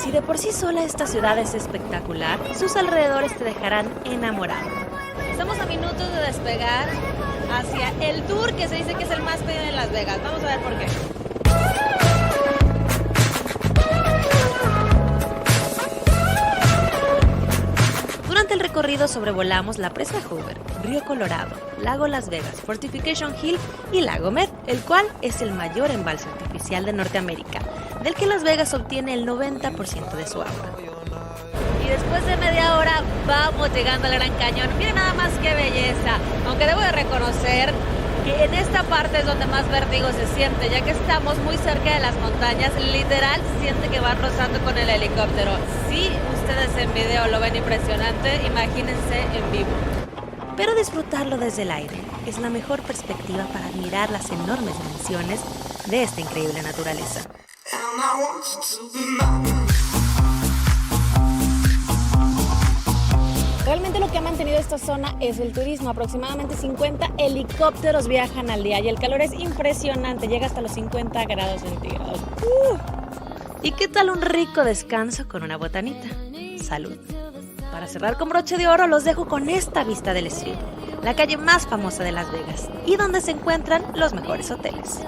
Si de por sí sola esta ciudad es espectacular, sus alrededores te dejarán enamorado. Estamos a minutos de despegar hacia el tour que se dice que es el más pedido en Las Vegas. Vamos a ver por qué. Durante el recorrido sobrevolamos la presa Hoover, Río Colorado, Lago Las Vegas, Fortification Hill y Lago Mead, el cual es el mayor embalse artificial de Norteamérica, del que Las Vegas obtiene el 90% de su agua. Y después de media hora vamos llegando al Gran Cañón. Miren nada más qué belleza. Aunque debo de reconocer que en esta parte es donde más vértigo se siente, ya que estamos muy cerca de las montañas. Literal se siente que van rozando con el helicóptero. Si ustedes en video lo ven impresionante, imagínense en vivo. Pero disfrutarlo desde el aire es la mejor perspectiva para admirar las enormes dimensiones de esta increíble naturaleza. Realmente lo que ha mantenido esta zona es el turismo. Aproximadamente 50 helicópteros viajan al día y el calor es impresionante, llega hasta los 50 grados centígrados. ¿Y qué tal un rico descanso con una botanita? Salud. Para cerrar con broche de oro los dejo con esta vista del Strip, la calle más famosa de Las Vegas y donde se encuentran los mejores hoteles.